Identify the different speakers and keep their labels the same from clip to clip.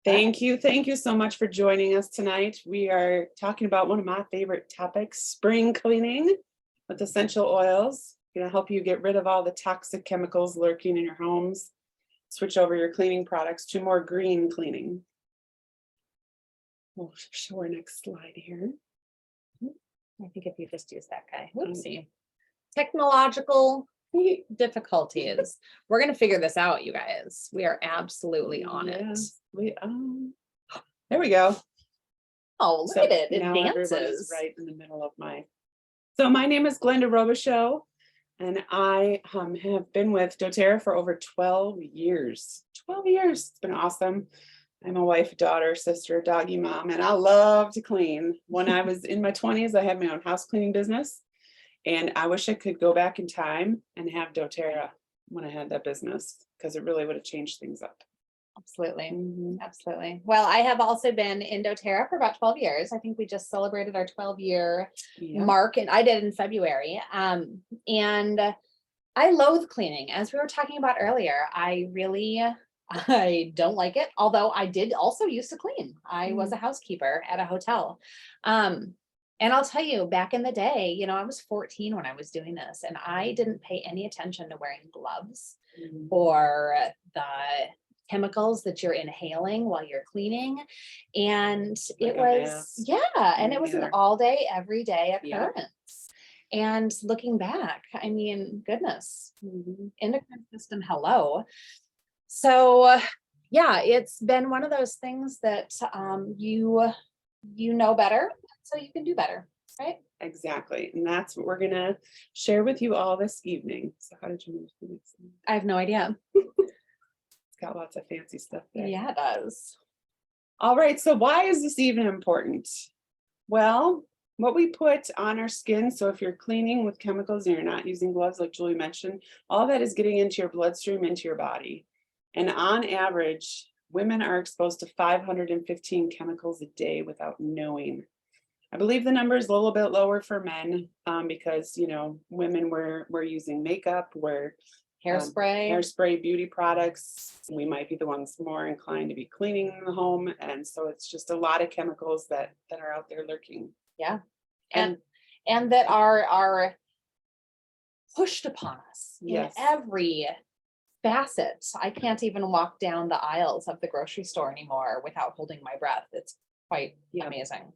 Speaker 1: Thank you. Thank you so much for joining us tonight. We are talking about one of my favorite topics, spring cleaning with essential oils. Going to help you get rid of all the toxic chemicals lurking in your homes. Switch over your cleaning products to more green cleaning. We'll show our next slide here.
Speaker 2: I think if you just use that guy. Whoopsie. Technological difficulties. We're going to figure this out, you guys. We are absolutely on it.
Speaker 1: There we go.
Speaker 2: Oh, look at it. It
Speaker 1: now everybody's
Speaker 2: dances.
Speaker 1: right in the middle of my. So my name is Glenda Robichaux, and I have been with doTERRA for over 12 years. 12 years. It's been awesome. I'm a wife, daughter, sister, doggy mom, and I love to clean. When I was in my 20s, I had my own house cleaning business, and I wish I could go back in time and have doTERRA when I had that business, because it really would have changed things up.
Speaker 2: Absolutely. Absolutely. Well, I have also been in doTERRA for about 12 years. I think we just celebrated our 12-year mark, and I did in February. And I loathe cleaning. As we were talking about earlier, I don't like it, although I did also used to clean. I was a housekeeper at a hotel. And I'll tell you, back in the day, I was 14 when I was doing this, and I didn't pay any attention to wearing gloves or the chemicals that you're inhaling while you're cleaning. And it was, and it was an all day, every day occurrence. And looking back, I mean, goodness, endocrine system, hello. So it's been one of those things that you know better, so you can do better, right?
Speaker 1: Exactly. And that's what we're going to share with you all this evening. So how did you move to the next one?
Speaker 2: I have no idea.
Speaker 1: It's got lots of fancy stuff there.
Speaker 2: Yeah, it does.
Speaker 1: All right. So why is this even important? Well, what we put on our skin, so if you're cleaning with chemicals and you're not using gloves, like Julie mentioned, all that is getting into your bloodstream, into your body. And on average, women are exposed to 515 chemicals a day without knowing. I believe the number is a little bit lower for men because, women we're using makeup, we're hairspray, beauty products. We might be the ones more inclined to be cleaning the home. And so it's just a lot of chemicals that are out there lurking.
Speaker 2: Yeah. And that are pushed upon us in every facet. I can't even walk down the aisles of the grocery store anymore without holding my breath. It's quite amazing.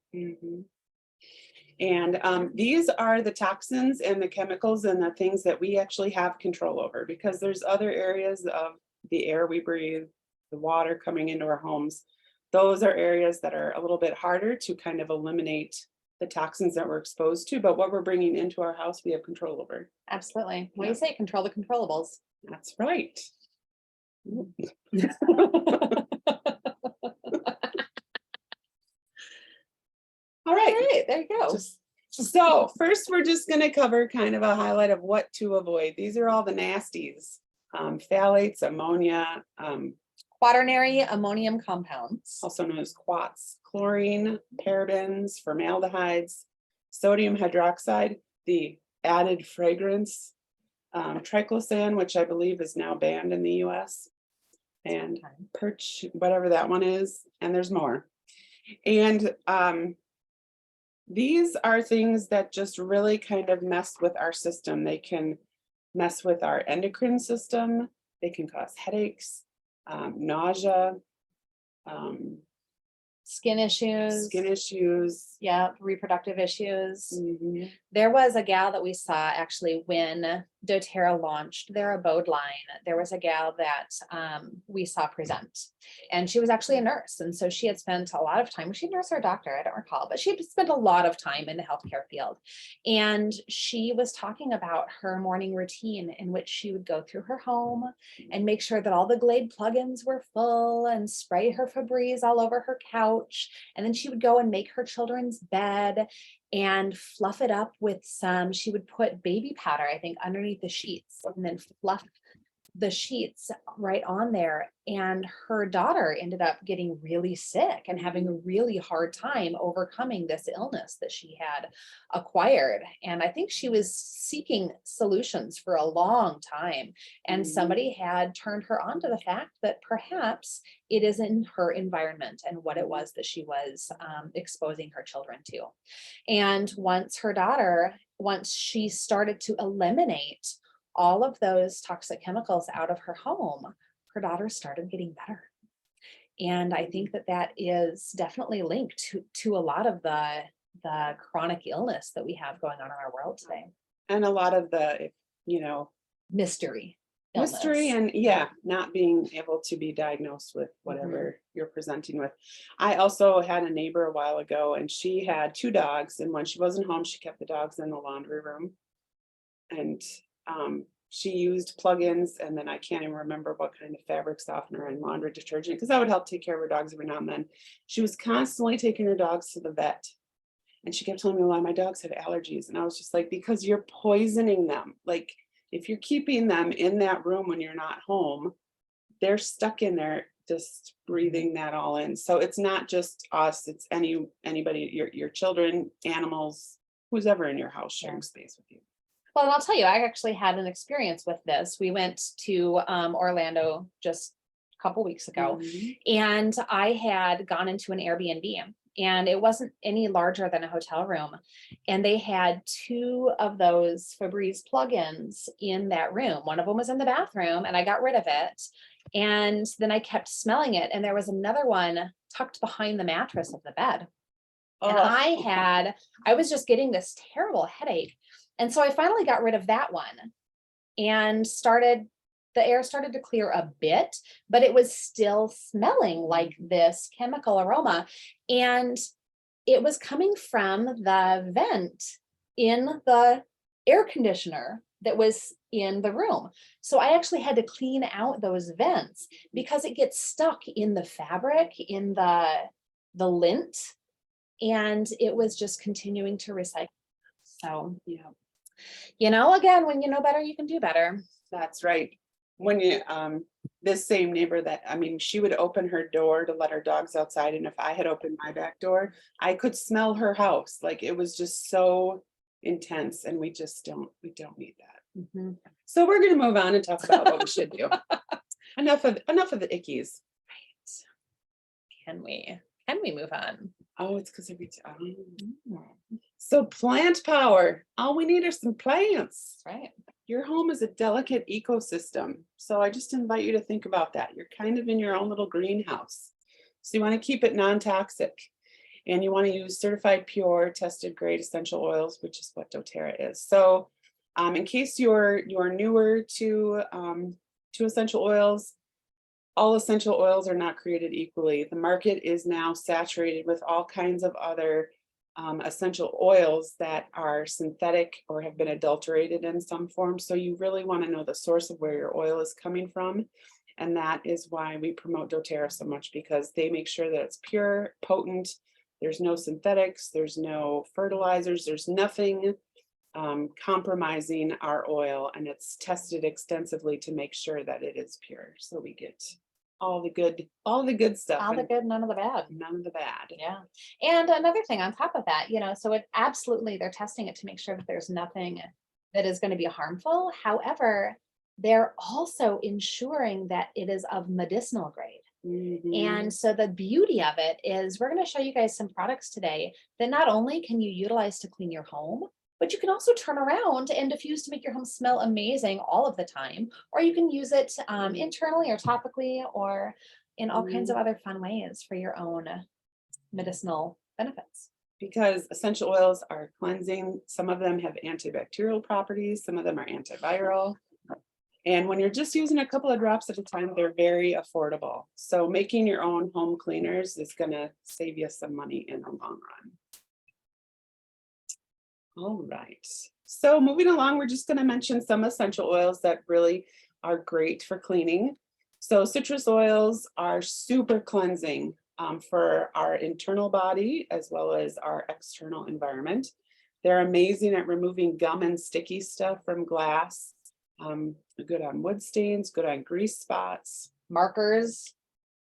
Speaker 1: And these are the toxins and the chemicals and the things that we actually have control over, because there's other areas of the air we breathe, the water coming into our homes. Those are areas that are a little bit harder to kind of eliminate the toxins that we're exposed to, but what we're bringing into our house, we have control over.
Speaker 2: Absolutely. What do you say? Control the controllables.
Speaker 1: That's right. All right,
Speaker 2: there you go.
Speaker 1: So first, we're just going to cover kind of a highlight of what to avoid. These are all the nasties: phthalates, ammonia,
Speaker 2: quaternary ammonium compounds,
Speaker 1: also known as quats, chlorine, parabens, formaldehydes, sodium hydroxide, the added fragrance, triclosan, which I believe is now banned in the US, and perch, whatever that one is, and there's more. And these are things that just really kind of mess with our system. They can mess with our endocrine system. They can cause headaches, nausea,
Speaker 2: skin issues, reproductive issues. There was a gal that we saw actually when doTERRA launched their abode line. There was a gal that we saw present, and she was actually a nurse, and so she had spent a lot of time. Was she a nurse or a doctor? I don't recall, but she had spent a lot of time in the healthcare field, and she was talking about her morning routine in which she would go through her home and make sure that all the Glade plugins were full and spray her Febreze all over her couch, and then she would go and make her children's bed and fluff it up with she would put baby powder, I think, underneath the sheets, and then fluff the sheets right on there. And her daughter ended up getting really sick and having a really hard time overcoming this illness that she had acquired. And I think she was seeking solutions for a long time. And somebody had turned her on to the fact that perhaps it is in her environment and what it was that she was exposing her children to. And once she started to eliminate all of those toxic chemicals out of her home, her daughter started getting better. And I think that that is definitely linked to a lot of the chronic illness that we have going on in our world today.
Speaker 1: And a lot of the, you know,
Speaker 2: Mystery
Speaker 1: and not being able to be diagnosed with whatever you're presenting with. I also had a neighbor a while ago, and she had 2 dogs, and when she wasn't home, she kept the dogs in the laundry room. And she used plugins, and then I can't even remember what kind of fabric softener and laundry detergent, because that would help take care of her dogs every now and then. She was constantly taking her dogs to the vet, and she kept telling me, "Well, my dogs have allergies," and I was just like, "Because you're poisoning them. Like, if you're keeping them in that room when you're not home, they're stuck in there just breathing that all in." So it's not just us, it's anybody, your children, animals, who's ever in your house sharing space with you.
Speaker 2: Well, and I'll tell you, I actually had an experience with this. We went to Orlando just a couple weeks ago, and I had gone into an Airbnb, and it wasn't any larger than a hotel room. And they had 2 of those Febreze plugins in that room. One of them was in the bathroom, and I got rid of it. And then I kept smelling it. And there was another one tucked behind the mattress of the bed. And I was just getting this terrible headache. And so I finally got rid of that one and the air started to clear a bit, but it was still smelling like this chemical aroma. And it was coming from the vent in the air conditioner that was in the room. So I actually had to clean out those vents because it gets stuck in the fabric, in the lint, and it was just continuing to recycle. So, again, when you know better, you can do better.
Speaker 1: That's right. When you, this same neighbor she would open her door to let her dogs outside, and if I had opened my back door, I could smell her house. Like, it was just so intense, and we don't need that. So we're gonna move on and talk about what we should do. Enough of the ickies.
Speaker 2: Can we move on?
Speaker 1: Oh, it's because every time. So plant power. All we need are some plants.
Speaker 2: That's right.
Speaker 1: Your home is a delicate ecosystem. So I just invite you to think about that. You're kind of in your own little greenhouse. So you want to keep it non-toxic. And you want to use certified pure, tested grade essential oils, which is what doTERRA is. So in case you're newer to essential oils, all essential oils are not created equally. The market is now saturated with all kinds of other essential oils that are synthetic or have been adulterated in some form. So you really want to know the source of where your oil is coming from. And that is why we promote doTERRA so much, because they make sure that it's pure, potent. There's no synthetics, there's no fertilizers, there's nothing compromising our oil, and it's tested extensively to make sure that it is pure. So we get all the good stuff.
Speaker 2: All the good, none of the bad.
Speaker 1: None of the bad.
Speaker 2: Yeah. And another thing on top of that, so it absolutely, they're testing it to make sure that there's nothing that is going to be harmful. However, they're also ensuring that it is of medicinal grade. And so the beauty of it is we're going to show you guys some products today that not only can you utilize to clean your home, but you can also turn around and diffuse to make your home smell amazing all of the time. Or you can use it internally or topically or in all kinds of other fun ways for your own medicinal benefits.
Speaker 1: Because essential oils are cleansing. Some of them have antibacterial properties. Some of them are antiviral. And when you're just using a couple of drops at a time, they're very affordable. So making your own home cleaners is going to save you some money in the long run. All right. So moving along, we're just going to mention some essential oils that really are great for cleaning. So citrus oils are super cleansing for our internal body as well as our external environment. They're amazing at removing gum and sticky stuff from glass. Good on wood stains, good on grease spots.
Speaker 2: Markers.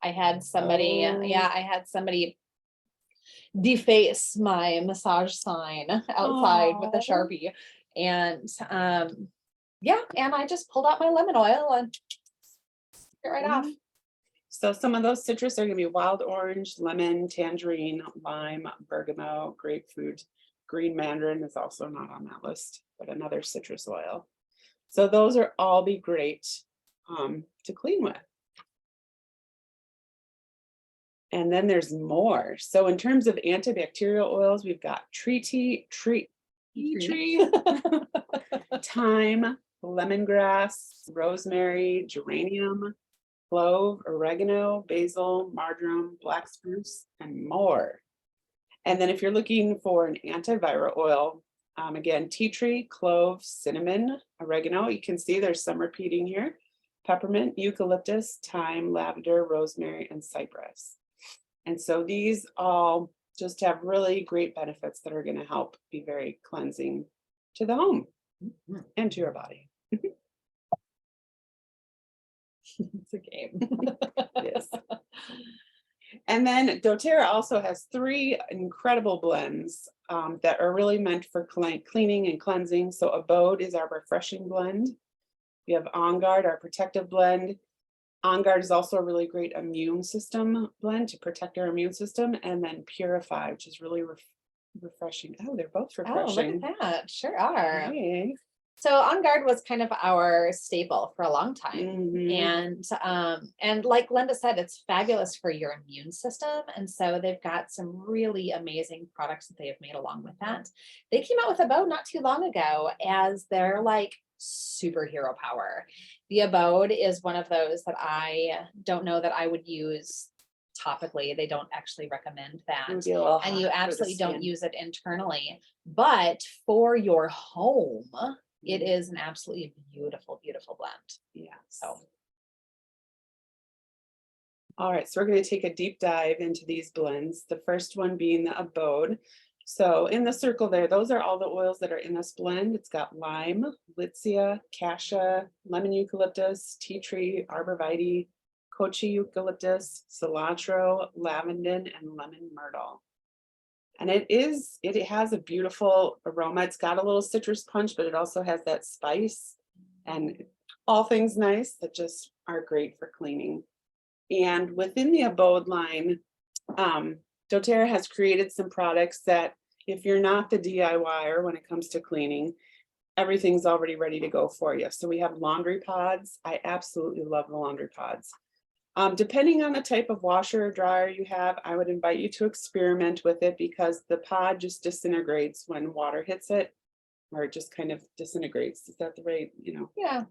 Speaker 2: I had somebody, yeah, I had somebody deface my massage sign outside with a
Speaker 1: Aw.
Speaker 2: Sharpie. And yeah, and I just pulled out my lemon oil and took it right off.
Speaker 1: So some of those citrus are gonna be wild orange, lemon, tangerine, lime, bergamot, grapefruit. Green mandarin is also not on that list, but another citrus oil. So those are all be great to clean with. And then there's more. So in terms of antibacterial oils, we've got tea tree, thyme, lemongrass, rosemary, geranium, clove, oregano, basil, marjoram, black spruce, and more. And then if you're looking for an antiviral oil, again, tea tree, clove, cinnamon, oregano, you can see there's some repeating here. Peppermint, eucalyptus, thyme, lavender, rosemary, and cypress. And so these all just have really great benefits that are going to help be very cleansing to the home and to your body.
Speaker 2: It's a game.
Speaker 1: Yes. And then doTERRA also has 3 incredible blends that are really meant for cleaning and cleansing. So Abode is our refreshing blend. We have On Guard, our protective blend. On Guard is also a really great immune system blend to protect our immune system. And then Purify, which is really refreshing. Oh, they're both
Speaker 2: Oh,
Speaker 1: refreshing.
Speaker 2: look at that. Sure are.
Speaker 1: Hey.
Speaker 2: So On Guard was kind of our staple for a long time.
Speaker 1: Mhm.
Speaker 2: And like Linda said, it's fabulous for your immune system. And so they've got some really amazing products that they have made along with that. They came out with a bow not too long ago as their like superhero power. The Abode is one of those that I don't know that I would use topically. They don't actually recommend that.
Speaker 1: It'd be a little
Speaker 2: And you
Speaker 1: hot for the
Speaker 2: absolutely don't
Speaker 1: skin.
Speaker 2: use it internally. But for your home, it is an absolutely beautiful, beautiful blend.
Speaker 1: Yeah.
Speaker 2: So
Speaker 1: All right, so we're going to take a deep dive into these blends. The first one being the Abode. So in the circle there, those are all the oils that are in this blend. It's got lime, lychee, cassia, lemon eucalyptus, tea tree, arborvitae, kochi eucalyptus, cilantro, lavender, and lemon myrtle. And it has a beautiful aroma. It's got a little citrus punch, but it also has that spice and all things nice that just are great for cleaning. And within the Abode line, doTERRA has created some products that if you're not the DIYer when it comes to cleaning, everything's already ready to go for you. So we have laundry pods. I absolutely love the laundry pods. Depending on the type of washer or dryer you have, I would invite you to experiment with it because the pod just disintegrates when water hits it, or it just kind of disintegrates. Is that the right,
Speaker 2: yeah,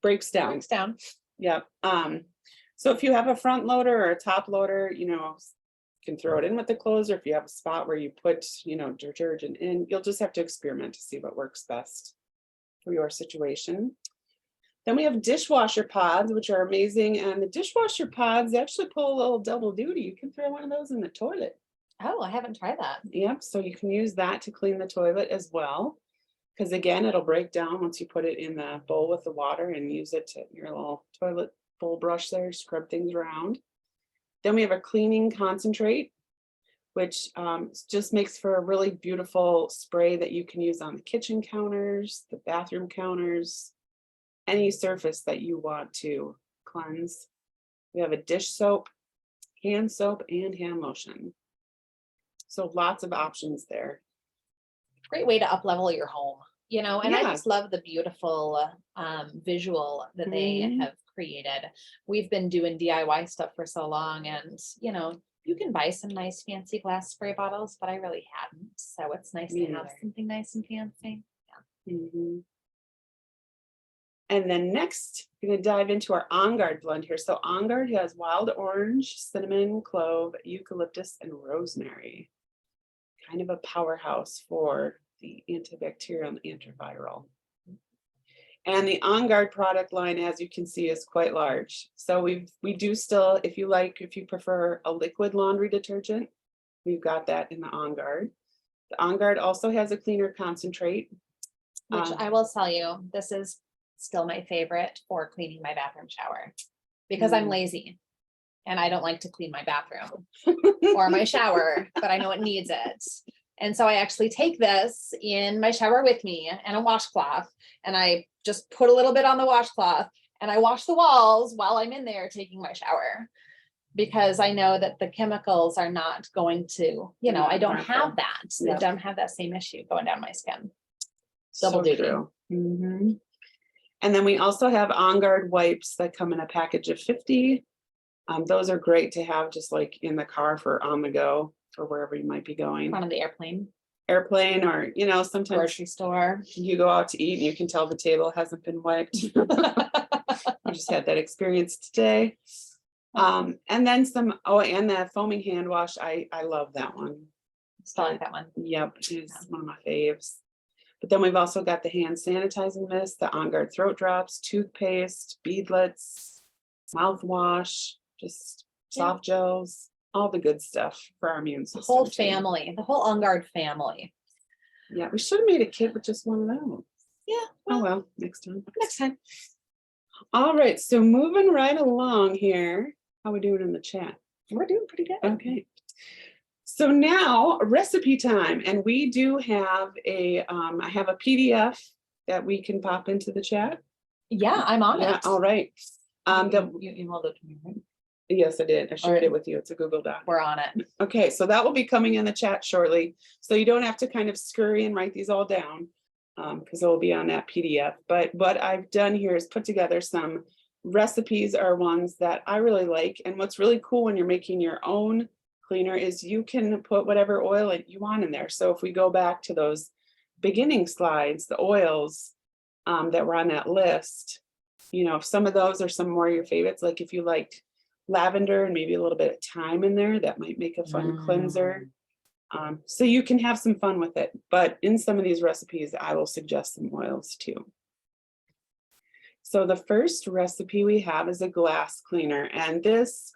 Speaker 1: breaks down.
Speaker 2: breaks down.
Speaker 1: Yeah. So if you have a front loader or a top loader, you can throw it in with the clothes, or if you have a spot where you put, detergent in, you'll just have to experiment to see what works best for your situation. Then we have dishwasher pods, which are amazing. And the dishwasher pods actually pull a little double duty. You can throw one of those in the toilet.
Speaker 2: Oh, I haven't tried that.
Speaker 1: Yep. So you can use that to clean the toilet as well. Because again, it'll break down once you put it in the bowl with the water and use it to your little toilet bowl brush there, scrub things around. Then we have a cleaning concentrate, which just makes for a really beautiful spray that you can use on the kitchen counters, the bathroom counters, any surface that you want to cleanse. We have a dish soap, and hand lotion. So lots of options there.
Speaker 2: Great way to up level your home, and I
Speaker 1: Yeah.
Speaker 2: just love the beautiful visual that they have created. We've been doing DIY stuff for so long, and you can buy some nice fancy glass spray bottles, but I really hadn't. So it's nice
Speaker 1: Me
Speaker 2: to have
Speaker 1: neither.
Speaker 2: something nice and fancy.
Speaker 1: Mhm. And then next, we're going to dive into our On Guard blend here. So On Guard has wild orange, cinnamon, clove, eucalyptus, and rosemary. Kind of a powerhouse for the antibacterial and antiviral. And the On Guard product line, as you can see, is quite large. So we do still, if you prefer a liquid laundry detergent, we've got that in the On Guard. The On Guard also has a cleaner concentrate.
Speaker 2: Which I will tell you, this is still my favorite for cleaning my bathroom shower because I'm lazy and I don't like to clean my bathroom or my shower, but I know it needs it. And so I actually take this in my shower with me and a washcloth, and I just put a little bit on the washcloth and I wash the walls while I'm in there taking my shower, because I know that the chemicals are not going to, I don't have that. I don't have that same issue going down my skin. Double duty.
Speaker 1: And then we also have On Guard wipes that come in a package of 50. Those are great to have just like in the car for on the go or wherever you might be going.
Speaker 2: On the airplane,
Speaker 1: or, sometimes
Speaker 2: grocery store.
Speaker 1: you go out to eat and you can tell the table hasn't been wiped. I just had that experience today. And then and that foaming hand wash. I love that one.
Speaker 2: Still like that one.
Speaker 1: Yep, it's one of my faves. But then we've also got the hand sanitizing mist, the On Guard throat drops, toothpaste, beadlets, mouthwash, just soft gels, all the good stuff for our immune system.
Speaker 2: The whole family, the whole On Guard family.
Speaker 1: Yeah, we should have made a kit with just one of those.
Speaker 2: Yeah.
Speaker 1: Well, next time. All right, so moving right along here. How we doing in the chat?
Speaker 2: We're doing pretty good.
Speaker 1: Okay. So now recipe time, and we do have I have a PDF that we can pop into the chat.
Speaker 2: Yeah, I'm on it.
Speaker 1: All right.
Speaker 2: You emailed it to me, right?
Speaker 1: Yes, I did. I shared it with you. It's a Google Doc.
Speaker 2: We're on it.
Speaker 1: Okay, so that will be coming in the chat shortly. So you don't have to kind of scurry and write these all down because it will be on that PDF. But what I've done here is put together some recipes are ones that I really like. And what's really cool when you're making your own cleaner is you can put whatever oil you want in there. So if we go back to those beginning slides, the oils that were on that list, if some of those are some more of your favorites, like if you liked lavender and maybe a little bit of thyme in there, that might make a fun cleanser. So you can have some fun with it. But in some of these recipes, I will suggest some oils too. So the first recipe we have is a glass cleaner. And this,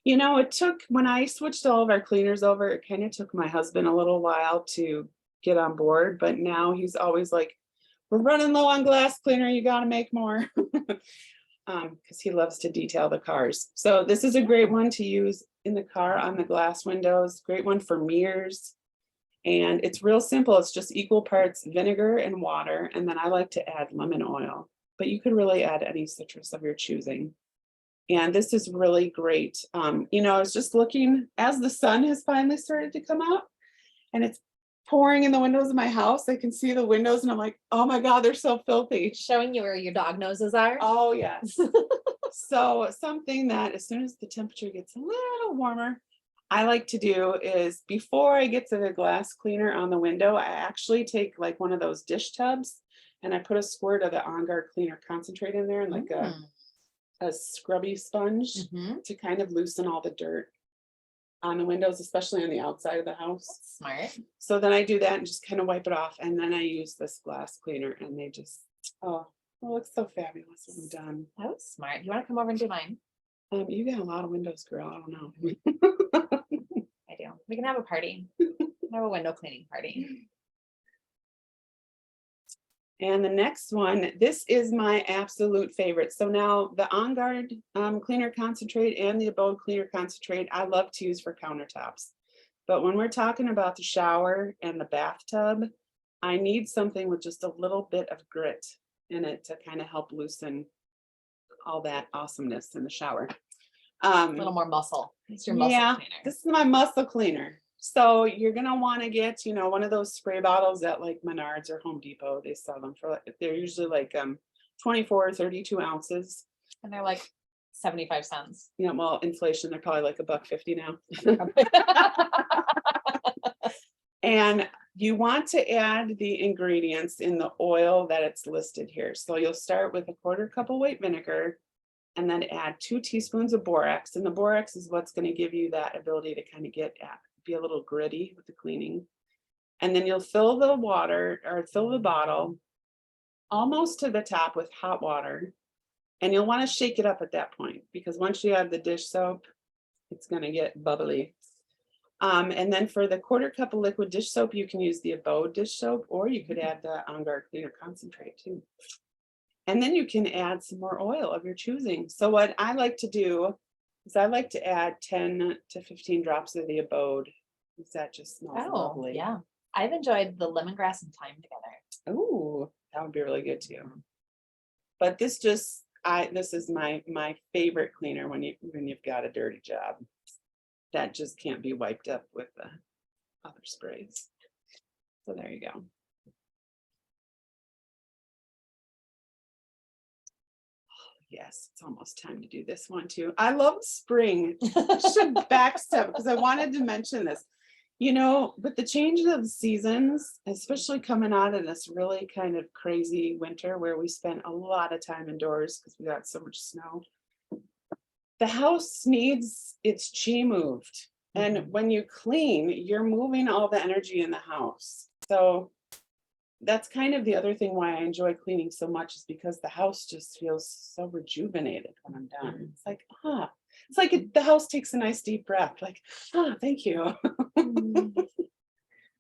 Speaker 1: it took, when I switched all of our cleaners over, it kind of took my husband a little while to get on board. But now he's always like, we're running low on glass cleaner. You got to make more. Because he loves to detail the cars. So this is a great one to use in the car on the glass windows. Great one for mirrors. And it's real simple. It's just equal parts vinegar and water. And then I like to add lemon oil. But you could really add any citrus of your choosing. And this is really great. I was just looking as the sun has finally started to come out and it's pouring in the windows of my house. I can see the windows and I'm like, oh my God, they're so filthy.
Speaker 2: Showing you where your dog noses are.
Speaker 1: Oh, yes. So something that as soon as the temperature gets a little warmer, I like to do is before I get to the glass cleaner on the window, I actually take like one of those dish tubs and I put a squirt of the On Guard cleaner concentrate in there and like a scrubby sponge to kind of loosen all the dirt on the windows, especially on the outside of the house.
Speaker 2: That's smart.
Speaker 1: So then I do that and just kind of wipe it off. And then I use this glass cleaner and they just, it looks so fabulous when I'm done.
Speaker 2: That was smart. You want to come over and do mine?
Speaker 1: You got a lot of windows, girl. I don't know.
Speaker 2: I do. We can have a party. We can have a window cleaning party.
Speaker 1: And the next one, this is my absolute favorite. So now the On Guard cleaner concentrate and the Abode cleaner concentrate, I love to use for countertops. But when we're talking about the shower and the bathtub, I need something with just a little bit of grit in it to kind of help loosen all that awesomeness in the shower.
Speaker 2: A little more muscle. It's your muscle cleaner.
Speaker 1: This is my muscle cleaner. So you're going to want to get, one of those spray bottles at like Menards or Home Depot. They sell them for, they're usually like 24 or 32 ounces.
Speaker 2: And they're like 75 cents.
Speaker 1: Yeah, well, inflation, they're probably like $1.50 now. And you want to add the ingredients in the oil that it's listed here. So you'll start with a 1/4 cup of white vinegar and then add 2 teaspoons of borax. And the borax is what's going to give you that ability to kind of be a little gritty with the cleaning. And then you'll fill the water or fill the bottle almost to the top with hot water. And you'll want to shake it up at that point because once you add the dish soap, it's going to get bubbly. And then for the 1/4 cup of liquid dish soap, you can use the Abode dish soap, or you could add the On Guard cleaner concentrate too. And then you can add some more oil of your choosing. So what I like to do is I like to add 10 to 15 drops of the abode. Because that just smells
Speaker 2: Oh,
Speaker 1: lovely.
Speaker 2: yeah. I've enjoyed the lemongrass and thyme together.
Speaker 1: Ooh, that would be really good too. But this is my favorite cleaner when you've got a dirty job. That just can't be wiped up with the other sprays. So there you go. Yes, it's almost time to do this one too. I love spring. I should backstep because I wanted to mention this. You know, with the change of the seasons, especially coming out of this really kind of crazy winter where we spent a lot of time indoors because we got so much snow, the house needs its chi moved. And
Speaker 2: Mhm.
Speaker 1: when you clean, you're moving all the energy in the house. So that's kind of the other thing why I enjoy cleaning so much is because the house just feels so rejuvenated when I'm done. It's like, it's like the house takes a nice deep breath, like, thank you.
Speaker 2: Mm.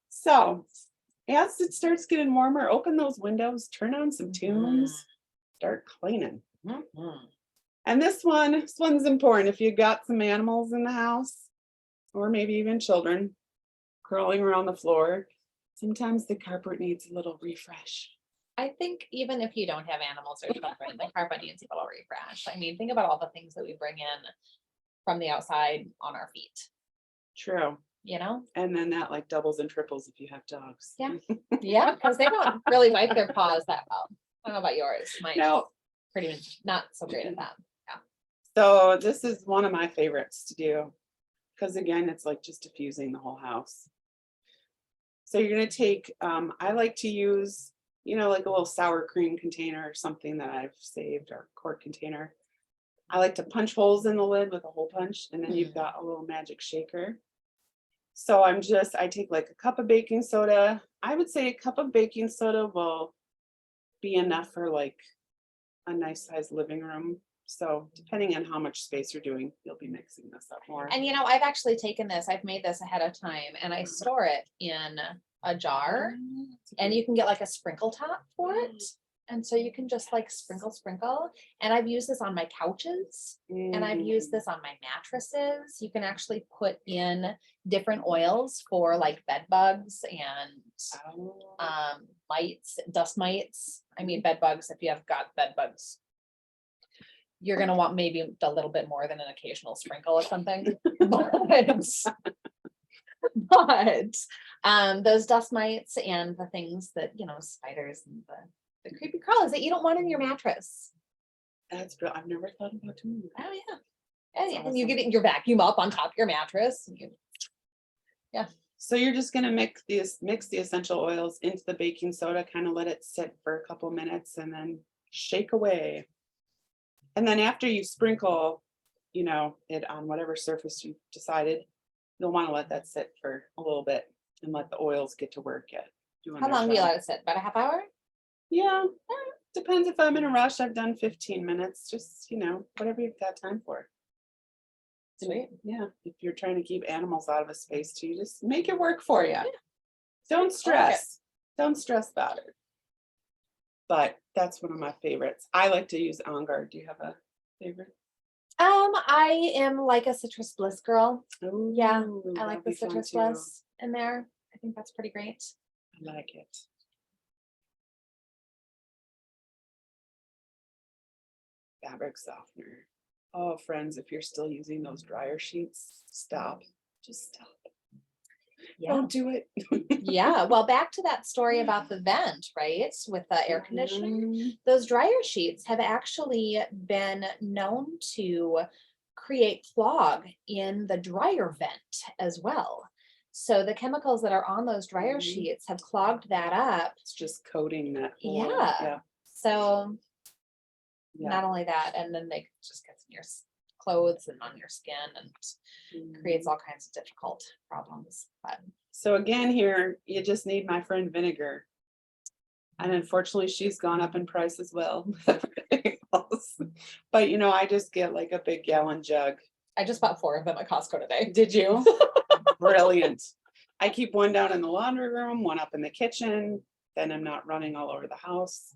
Speaker 1: So as it starts getting warmer, open those windows, turn on some tunes, start cleaning.
Speaker 2: Mhm.
Speaker 1: And this one's important. If you got some animals in the house, or maybe even children crawling around the floor, sometimes the carpet needs a little refresh.
Speaker 2: I think even if you don't have animals or children, the carpet needs a little refresh. I mean, think about all the things that we bring in from the outside on our feet,
Speaker 1: True.
Speaker 2: you know?
Speaker 1: And then that like doubles and triples if you have dogs.
Speaker 2: Yeah. Yeah, because they don't really wipe their paws that well. I don't know about yours. Mine's
Speaker 1: No.
Speaker 2: pretty not so great at that.
Speaker 1: So this is one of my favorites to do because again, it's like just diffusing the whole house. So you're gonna take, I like to use, like a little sour cream container or something that I've saved or quart container. I like to punch holes in the lid with a hole punch and then you've got a little magic shaker. So I take like a cup of baking soda. I would say a cup of baking soda will be enough for like a nice sized living room. So depending on how much space you're doing, you'll be mixing this up more.
Speaker 2: And I've actually taken this, I've made this ahead of time and I store it in a jar and you can get like a sprinkle top for it. And so you can just like sprinkle. And I've used this on my couches and I've used this on my mattresses. You can actually put in different oils for like bed bugs and mites, dust mites. I mean, bed bugs, if you have got bed bugs, you're going to want maybe a little bit more than an occasional sprinkle or something. But those dust mites and the things that, spiders and the creepy crawlers that you don't want in your mattress.
Speaker 1: That's brilliant. I've never thought about doing that.
Speaker 2: Oh, yeah. And you
Speaker 1: awesome.
Speaker 2: get your vacuum up on top of your mattress. Yeah.
Speaker 1: So you're just going to mix the essential oils into the baking soda, kind of let it sit for a couple minutes and then shake away. And then after you sprinkle, it on whatever surface you decided, you'll want to let that sit for a little bit and let the oils get to work at doing
Speaker 2: How
Speaker 1: their
Speaker 2: long do you
Speaker 1: job.
Speaker 2: let it sit? About a half hour?
Speaker 1: Yeah, depends if I'm in a rush. I've done 15 minutes, just, whatever you've got time for.
Speaker 2: Sweet.
Speaker 1: Yeah, if you're trying to keep animals out of a space too, just make it work for you. Don't stress. Don't stress about it. But that's one of my favorites. I like to use On Guard. Do you have a favorite?
Speaker 2: I am like a citrus bliss girl.
Speaker 1: Ooh,
Speaker 2: Yeah, I like
Speaker 1: that'd
Speaker 2: the
Speaker 1: be fun
Speaker 2: citrus
Speaker 1: too.
Speaker 2: bliss in there. I think that's pretty great.
Speaker 1: I like it. Fabric softener. Oh, friends, if you're still using those dryer sheets, stop. Just stop.
Speaker 2: Yeah.
Speaker 1: Don't do it.
Speaker 2: Yeah. Well, back to that story about the vent, right? With the air conditioning, those dryer sheets have actually been known to create clog in the dryer vent as well. So the chemicals that are on those dryer sheets have clogged that up.
Speaker 1: It's just coating that whole,
Speaker 2: Yeah. So not only that, and then they just get in your clothes and on your skin and creates all kinds of difficult problems. But
Speaker 1: so again, here you just need my friend vinegar. And unfortunately, she's gone up in price as well. But I just get like a big gallon jug.
Speaker 2: I just bought 4 of them at Costco today.
Speaker 1: Did you? Brilliant. I keep one down in the laundry room, one up in the kitchen. Then I'm not running all over the house.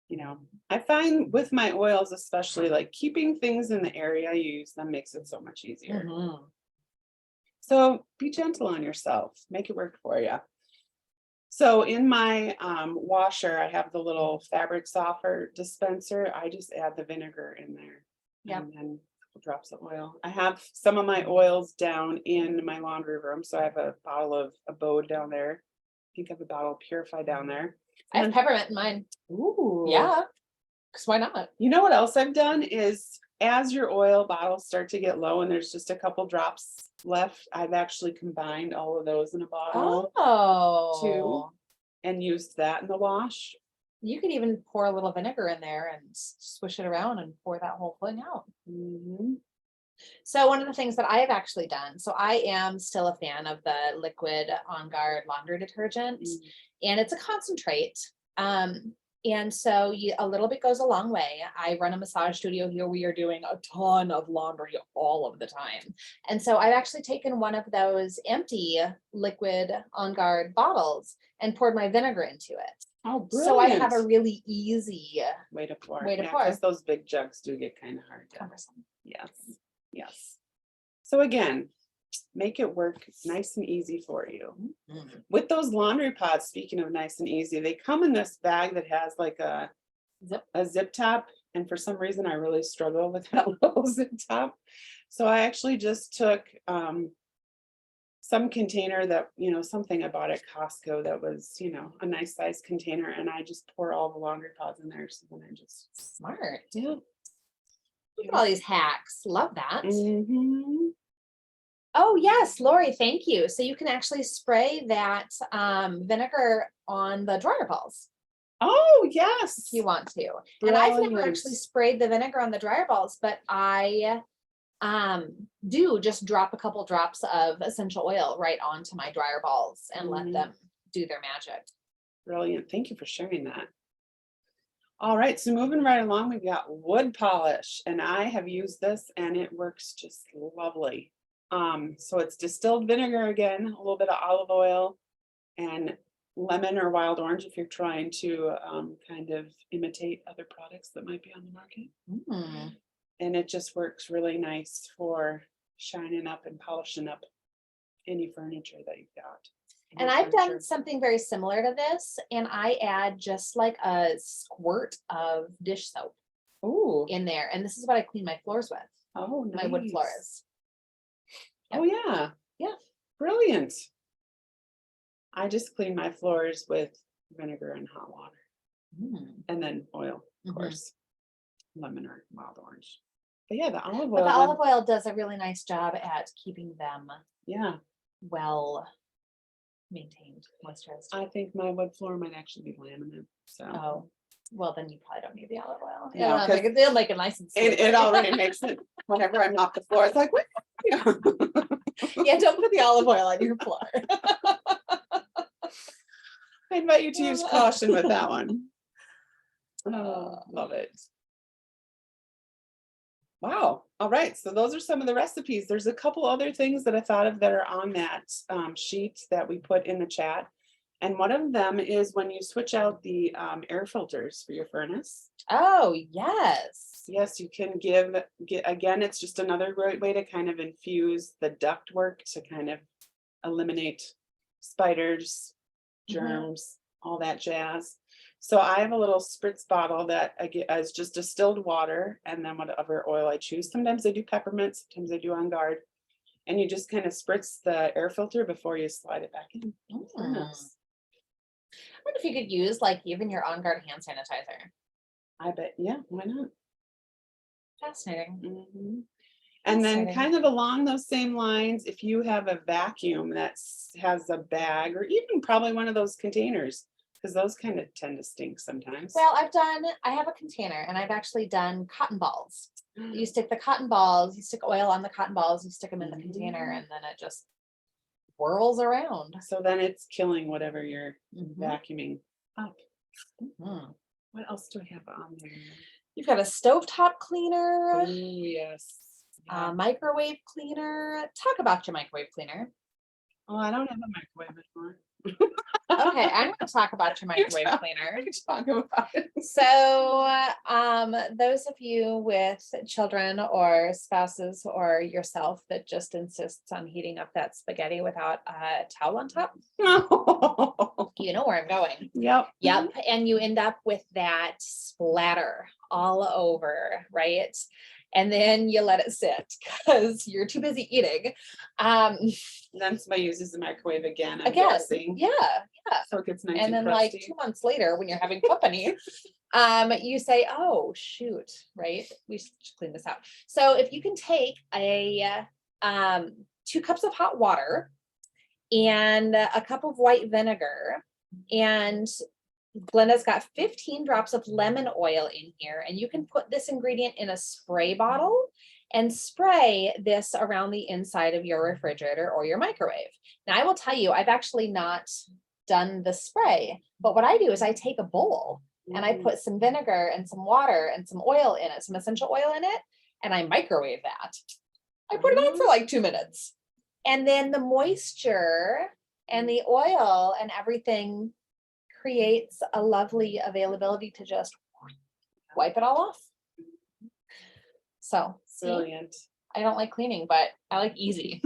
Speaker 1: You know, I find with my oils, especially like keeping things in the area you use them makes it so much easier.
Speaker 2: Mhm.
Speaker 1: So be gentle on yourself, make it work for you. So in my washer, I have the little fabric softener dispenser. I just add the vinegar in there.
Speaker 2: Yep.
Speaker 1: And then a couple drops of oil. I have some of my oils down in my laundry room. So I have a bottle of Abode down there. I think I have a bottle of Purify down there.
Speaker 2: I have peppermint in mine.
Speaker 1: Ooh.
Speaker 2: Yeah. Because why not?
Speaker 1: You know what else I've done is as your oil bottles start to get low and there's just a couple drops left, I've actually combined all of those in a bottle
Speaker 2: Oh.
Speaker 1: and used that in the wash.
Speaker 2: You could even pour a little vinegar in there and swish it around and pour that whole thing out.
Speaker 1: Mhm.
Speaker 2: So one of the things that I have actually done, so I am still a fan of the liquid On Guard laundry detergent, and it's a concentrate. And so a little bit goes a long way. I run a massage studio here. We are doing a ton of laundry all of the time. And so I've actually taken one of those empty liquid On Guard bottles and poured my vinegar into it.
Speaker 1: Oh, brilliant.
Speaker 2: So I have a really easy
Speaker 1: way to pour.
Speaker 2: way to
Speaker 1: Yeah,
Speaker 2: pour.
Speaker 1: 'cause those big jugs do get kind of hard.
Speaker 2: cumbersome.
Speaker 1: Yes. Yes. So again, make it work nice and easy for you.
Speaker 2: Mhm.
Speaker 1: With those laundry pods, speaking of nice and easy, they come in this bag that has like a zip top. And for some reason, I really struggle with that little zip top. So I actually just took some container that, something I bought at Costco that was, a nice size container. And I just pour all the laundry pods in there. So then I just,
Speaker 2: Smart.
Speaker 1: yeah.
Speaker 2: Look at all these hacks. Love that.
Speaker 1: Mhm.
Speaker 2: Oh, yes, Lori, thank you. So you can actually spray that vinegar on the dryer balls
Speaker 1: Oh, yes.
Speaker 2: if you want to. And I've never
Speaker 1: Brilliant.
Speaker 2: actually sprayed the vinegar on the dryer balls, but I do just drop a couple drops of essential oil right onto my dryer balls and let
Speaker 1: Mhm.
Speaker 2: them do their magic.
Speaker 1: Brilliant. Thank you for sharing that. All right, so moving right along, we've got wood polish, and I have used this and it works just lovely. So it's distilled vinegar again, a little bit of olive oil, and lemon or wild orange if you're trying to kind of imitate other products that might be on the market.
Speaker 2: Mm.
Speaker 1: And it just works really nice for shining up and polishing up any furniture that you've got.
Speaker 2: And
Speaker 1: Wood
Speaker 2: I've done
Speaker 1: furniture.
Speaker 2: something very similar to this, and I add just like a squirt of dish soap
Speaker 1: Ooh.
Speaker 2: in there. And this is what I clean my floors with,
Speaker 1: Oh,
Speaker 2: my wood
Speaker 1: nice.
Speaker 2: floors.
Speaker 1: Oh, yeah.
Speaker 2: Yeah.
Speaker 1: Brilliant. I just clean my floors with vinegar and hot water
Speaker 2: Mm.
Speaker 1: and then oil, of
Speaker 2: Mhm.
Speaker 1: course, lemon or wild orange. But yeah, the olive
Speaker 2: But
Speaker 1: oil.
Speaker 2: the olive oil does a really nice job at keeping them
Speaker 1: Yeah,
Speaker 2: well maintained, moisturized.
Speaker 1: I think my wood floor might actually be laminate. So
Speaker 2: Oh, well, then you probably don't need the olive oil.
Speaker 1: No,
Speaker 2: It'll
Speaker 1: 'cause
Speaker 2: they'll make it nice and
Speaker 1: it
Speaker 2: slippery.
Speaker 1: already makes it whenever I mop the floor. It's like, what?
Speaker 2: Yeah, don't put the olive oil on your floor.
Speaker 1: I invite you to use caution with that one. Oh, love it. Wow. All right. So those are some of the recipes. There's a couple other things that I thought of that are on that sheet that we put in the chat. And one of them is when you switch out the air filters for your furnace.
Speaker 2: Oh, yes.
Speaker 1: Yes, you can get again, it's just another great way to kind of infuse the duct work to kind of eliminate spiders, germs, all that jazz. So I have a little spritz bottle that I get as just distilled water and then whatever oil I choose. Sometimes I do peppermint, sometimes I do On Guard. And you just kind of spritz the air filter before you slide it back in.
Speaker 2: I wonder if you could use like even your On Guard hand sanitizer.
Speaker 1: I bet, yeah, why not?
Speaker 2: Fascinating.
Speaker 1: Mhm. And then
Speaker 2: Fascinating.
Speaker 1: kind of along those same lines, if you have a vacuum that has a bag or even probably one of those containers, because those kind of tend to stink sometimes.
Speaker 2: Well, I have a container and I've actually done cotton balls. You stick the cotton balls, you stick oil on the cotton balls, you stick them in the container, and then it just whirls around.
Speaker 1: So then it's killing whatever you're
Speaker 2: Mhm.
Speaker 1: vacuuming up.
Speaker 2: Mhm.
Speaker 1: What else do I have on there?
Speaker 2: You've got a stovetop cleaner,
Speaker 1: Oh, yes.
Speaker 2: a microwave cleaner. Talk about your microwave cleaner.
Speaker 1: Oh, I don't have a microwave anymore.
Speaker 2: Okay, I'm gonna talk about your microwave
Speaker 1: talk-
Speaker 2: cleaner.
Speaker 1: Talk about it.
Speaker 2: So, those of you with children or spouses or yourself that just insists on heating up that spaghetti without a towel on top, you know where I'm going.
Speaker 1: Yep.
Speaker 2: Yep. And you end up with that splatter all over, right? And then you let it sit because you're too busy eating.
Speaker 1: Then somebody uses the microwave again, I'm
Speaker 2: Again,
Speaker 1: guessing.
Speaker 2: yeah.
Speaker 1: So it gets nice
Speaker 2: And
Speaker 1: and
Speaker 2: then like
Speaker 1: crusty.
Speaker 2: 2 months later, when you're having company, you say, oh, shoot, right? We should clean this out. So if you can take a 2 cups of hot water and a cup of white vinegar, and Glenda's got 15 drops of lemon oil in here, and you can put this ingredient in a spray bottle and spray this around the inside of your refrigerator or your microwave. Now, I will tell you, I've actually not done the spray, but what I do is I take a bowl and I put some vinegar and some water and some oil in it, some essential oil in it, and I microwave that. I put it on for like 2 minutes. And then the moisture and the oil and everything creates a lovely availability to just wipe it all off. So, see,
Speaker 1: Brilliant.
Speaker 2: I don't like cleaning, but I like easy.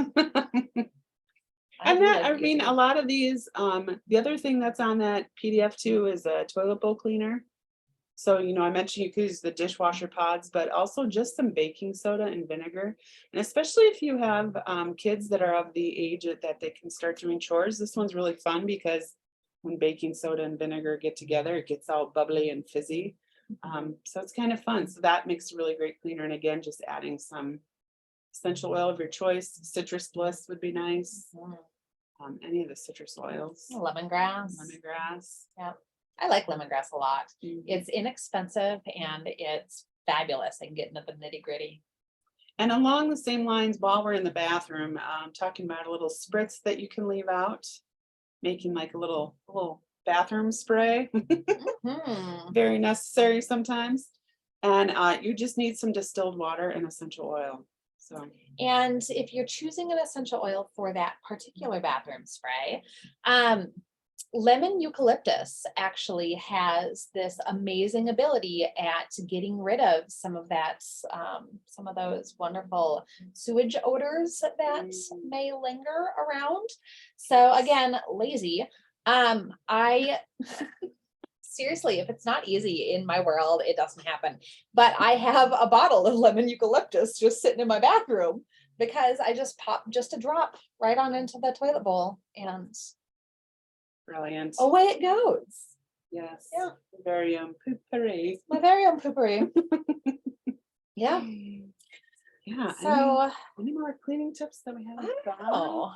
Speaker 1: And
Speaker 2: do
Speaker 1: that,
Speaker 2: like
Speaker 1: I mean,
Speaker 2: easy.
Speaker 1: a lot of these, the other thing that's on that PDF too is a toilet bowl cleaner. So, you know, I mentioned you could use the dishwasher pods, but also just some baking soda and vinegar. And especially if you have kids that are of the age that they can start doing chores, this one's really fun because when baking soda and vinegar get together, it gets all bubbly and fizzy. So it's kind of fun. So that makes a really great cleaner. And again, just adding some essential oil of your choice. Citrus bliss would be nice. Any of the citrus oils.
Speaker 2: Lemongrass.
Speaker 1: Lemongrass.
Speaker 2: Yeah. I like lemongrass a lot.
Speaker 1: Mhm.
Speaker 2: It's inexpensive and it's fabulous. I can get into the nitty gritty.
Speaker 1: And along the same lines, while we're in the bathroom, talking about a little spritz that you can leave out, making like a little bathroom spray.
Speaker 2: Mhm.
Speaker 1: Very necessary sometimes. And you just need some distilled water and essential oil. So
Speaker 2: And if you're choosing an essential oil for that particular bathroom spray, lemon eucalyptus actually has this amazing ability at getting rid of some of that, some of those wonderful sewage odors that may linger around. So again, lazy. I seriously, if it's not easy in my world, it doesn't happen. But I have a bottle of lemon eucalyptus just sitting in my bathroom because I just pop just a drop right on into the toilet bowl and
Speaker 1: brilliant.
Speaker 2: away it goes.
Speaker 1: Yes.
Speaker 2: Yeah.
Speaker 1: Very poopery.
Speaker 2: My very own poopery. Yeah.
Speaker 1: Yeah.
Speaker 2: So
Speaker 1: any more cleaning tips that we
Speaker 2: I
Speaker 1: haven't
Speaker 2: don't
Speaker 1: got?
Speaker 2: know.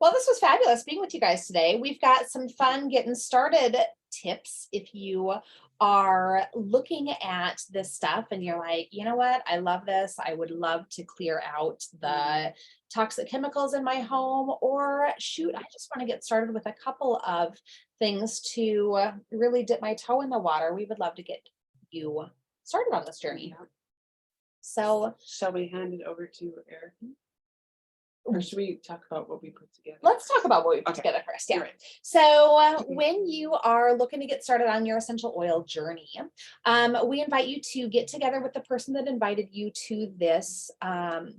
Speaker 2: Well, this was fabulous being with you guys today. We've got some fun getting started tips if you are looking at this stuff and you're like, you know what, I love this. I would love to clear out the toxic chemicals in my home, or shoot, I just want to get started with a couple of things to really dip my toe in the water. We would love to get you started on this journey. So,
Speaker 1: shall we hand it over to Eric? Or should we talk about what we put together?
Speaker 2: Let's talk about what we put together first. Yeah.
Speaker 1: Right.
Speaker 2: So when you are looking to get started on your essential oil journey, we invite you to get together with the person that invited you to this, to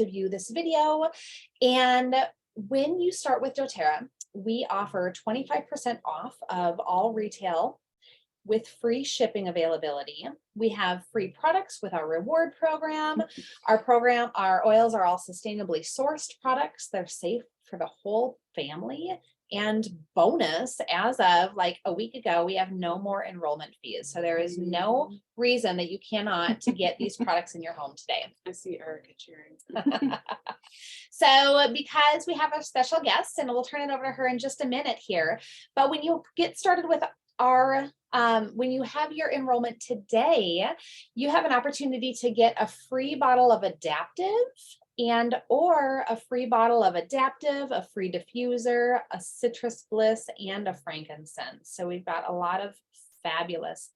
Speaker 2: view this video. And when you start with doTERRA, we offer 25% off of all retail with free shipping availability. We have free products with our reward program. Our oils are all sustainably sourced products. They're safe for the whole family. And bonus, as of like a week ago, we have no more enrollment fees. So there is no reason that you cannot get these products in your home today.
Speaker 1: I see Erica cheering.
Speaker 2: So because we have a special guest, and we'll turn it over to her in just a minute here, but when you get started with our when you have your enrollment today, you have an opportunity to get a free bottle of Adaptive or a free bottle of Adaptive, a free diffuser, a Citrus Bliss, and a frankincense. So we've got a lot of fabulous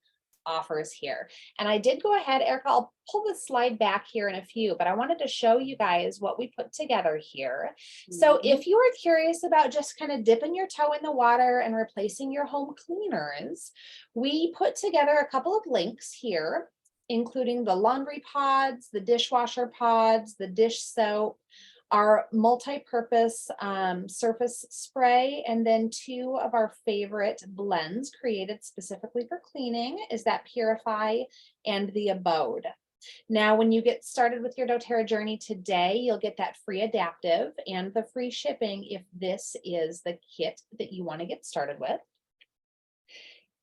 Speaker 2: offers here. And I did go ahead, Erica, I'll pull the slide back here in a few, but I wanted to show you guys what we put together here. So if you are curious about just kind of dipping your toe in the water and replacing your home cleaners, we put together a couple of links here, including the laundry pods, the dishwasher pods, the dish soap, our multi-purpose surface spray, and then two of our favorite blends created specifically for cleaning is that Purify and the Abode. Now, when you get started with your doTERRA journey today, you'll get that free adaptive and the free shipping if this is the kit that you want to get started with.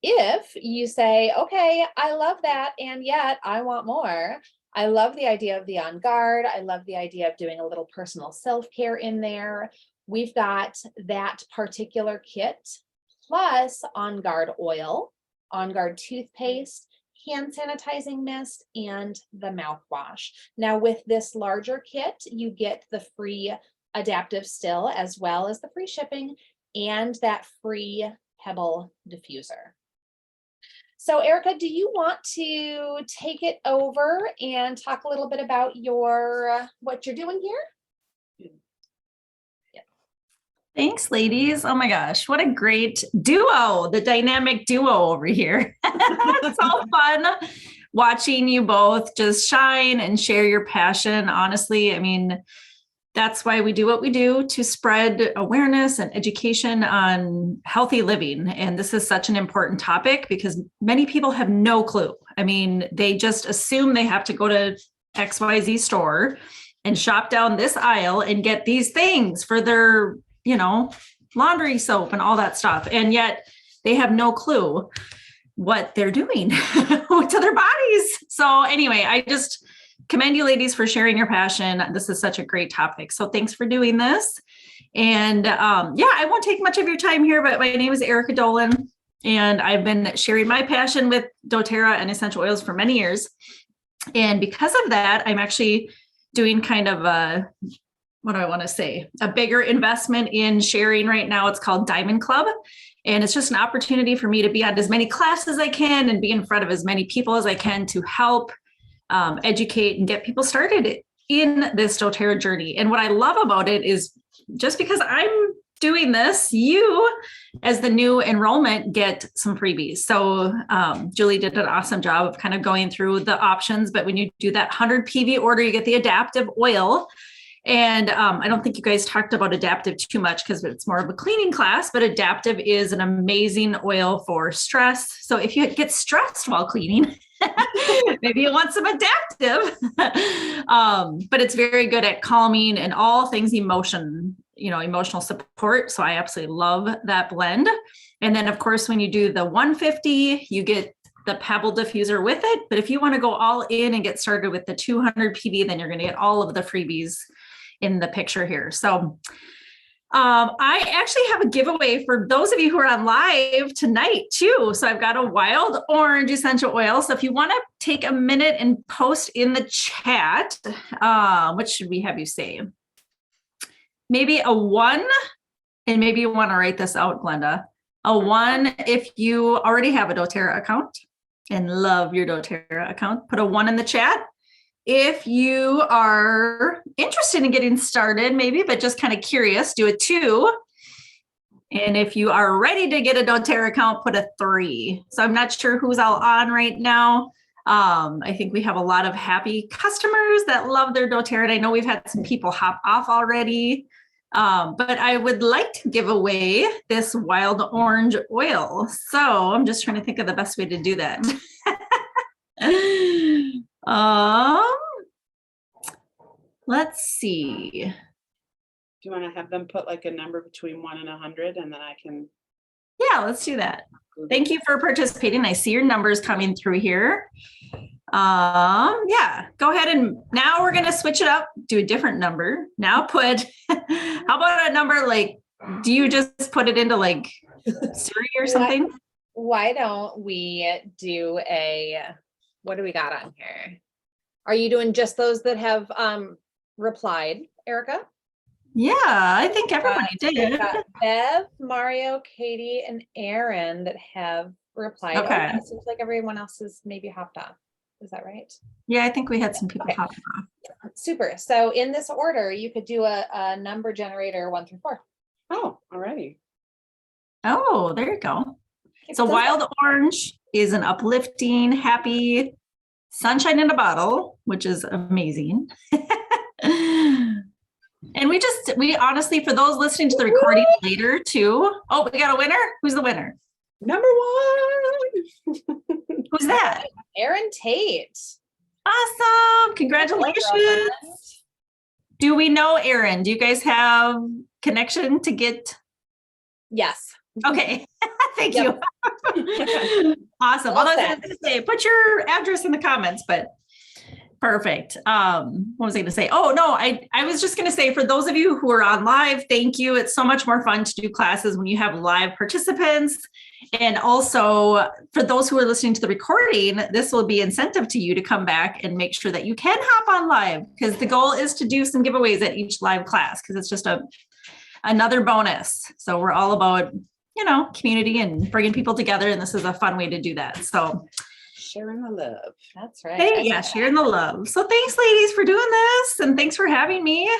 Speaker 2: If you say, okay, I love that, and yet I want more. I love the idea of the On Guard. I love the idea of doing a little personal self-care in there. We've got that particular kit plus On Guard oil, On Guard toothpaste, hand sanitizing mist, and the mouthwash. Now with this larger kit, you get the free adaptive still, as well as the free shipping and that free Pebble diffuser. So Erica, do you want to take it over and talk a little bit about what you're doing here?
Speaker 3: Yeah. Thanks, ladies. Oh my gosh, what a great duo, the dynamic duo over here. It's so fun watching you both just shine and share your passion. Honestly, I mean, that's why we do what we do, to spread awareness and education on healthy living. And this is such an important topic because many people have no clue. I mean, they just assume they have to go to XYZ store and shop down this aisle and get these things for their, laundry soap and all that stuff. And yet they have no clue what they're doing to their bodies. So anyway, I just commend you ladies for sharing your passion. This is such a great topic. So thanks for doing this. And I won't take much of your time here, but my name is Erica Dolan, and I've been sharing my passion with doTERRA and essential oils for many years. And because of that, I'm actually doing kind of a bigger investment in sharing right now. It's called Diamond Club. And it's just an opportunity for me to be at as many classes as I can and be in front of as many people as I can to help educate and get people started in this doTERRA journey. And what I love about it is just because I'm doing this, you as the new enrollment get some freebies. So Julie did an awesome job of kind of going through the options, but when you do that 100 PV order, you get the adaptive oil. And I don't think you guys talked about adaptive too much because it's more of a cleaning class, but adaptive is an amazing oil for stress. So if you get stressed while cleaning, maybe you want some adaptive, but it's very good at calming and all things emotional support. So I absolutely love that blend. And then of course, when you do the 150, you get the Pebble diffuser with it. But if you want to go all in and get started with the 200 PV, then you're going to get all of the freebies in the picture here. So I actually have a giveaway for those of you who are on live tonight too. So I've got a wild orange essential oil. So if you want to take a minute and post in the chat, what should we have you say? Maybe a 1, and maybe you want to write this out, Glenda. A 1 if you already have a doTERRA account and love your doTERRA account. Put a 1 in the chat. If you are interested in getting started, maybe, but just kind of curious, do a 2. And if you are ready to get a doTERRA account, put a 3. So I'm not sure who's all on right now. I think we have a lot of happy customers that love their doTERRA. And I know we've had some people hop off already. But I would like to give away this wild orange oil. So I'm just trying to think of the best way to do that. Let's see.
Speaker 1: Do you want to have them put like a number between 1 and 100, and then I can?
Speaker 3: Yeah, let's do that. Thank you for participating. I see your numbers coming through here. Yeah, go ahead, and now we're going to switch it up, do a different number. Now put, how about a number like, do you just put it into like Siri or something?
Speaker 2: Why don't we do what do we got on here? Are you doing just those that have replied, Erica?
Speaker 3: Yeah, I think everybody did.
Speaker 2: We've got Bev, Mario, Katie, and Aaron that have replied. Oh,
Speaker 3: Okay.
Speaker 2: yeah, it seems like everyone else is maybe hopped off. Is that right?
Speaker 3: Yeah, I think we had some people
Speaker 2: Okay.
Speaker 3: hop on.
Speaker 2: Super. So in this order, you could do a number generator 1 through 4.
Speaker 1: Oh, already.
Speaker 3: Oh, there you go. So
Speaker 2: Does
Speaker 3: wild orange is an uplifting, happy sunshine in a bottle, which is amazing. And we honestly, for those listening to the recording later too. Oh, we got a winner. Who's the winner?
Speaker 1: Number 1.
Speaker 3: Who's that?
Speaker 2: Erin Tate.
Speaker 3: Awesome. Congratulations. Do we know Erin? Do you guys have connection to get?
Speaker 2: Yes.
Speaker 3: Okay. Thank
Speaker 2: Yep.
Speaker 3: you. Awesome.
Speaker 2: Well
Speaker 3: Although I
Speaker 2: said.
Speaker 3: was going to say, put your address in the comments, but perfect. What was I going to say? Oh, no, I was just going to say, for those of you who are on live, thank you. It's so much more fun to do classes when you have live participants. And also for those who are listening to the recording, this will be incentive to you to come back and make sure that you can hop on live, because the goal is to do some giveaways at each live class, because it's just another bonus. So we're all about, community and bringing people together. And this is a fun way to do that. So
Speaker 1: Sharing the love.
Speaker 2: That's right.
Speaker 3: hey, yeah, sharing the love. So thanks, ladies, for doing this. And thanks for having me.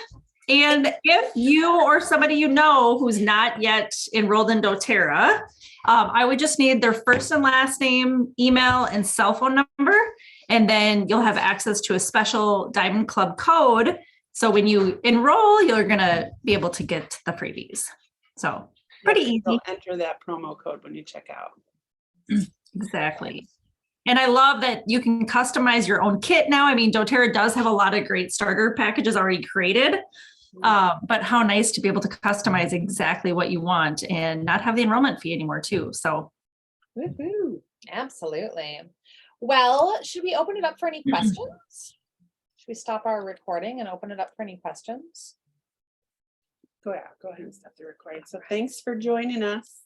Speaker 3: And if you or somebody you know who's not yet enrolled in doTERRA, I would just need their first and last name, email, and cell phone number. And then you'll have access to a special Diamond Club code. So when you enroll, you're going to be able to get the freebies. So pretty easy.
Speaker 1: You'll enter that promo code when you check out.
Speaker 3: Exactly. And I love that you can customize your own kit now. I mean, doTERRA does have a lot of great starter packages already created, but how nice to be able to customize exactly what you want and not have the enrollment fee anymore too. So
Speaker 1: Woohoo.
Speaker 2: Absolutely. Well, should we open it up for any questions? Should we stop our recording and open it up for any questions?
Speaker 1: Go ahead and stop the recording. So thanks for joining us.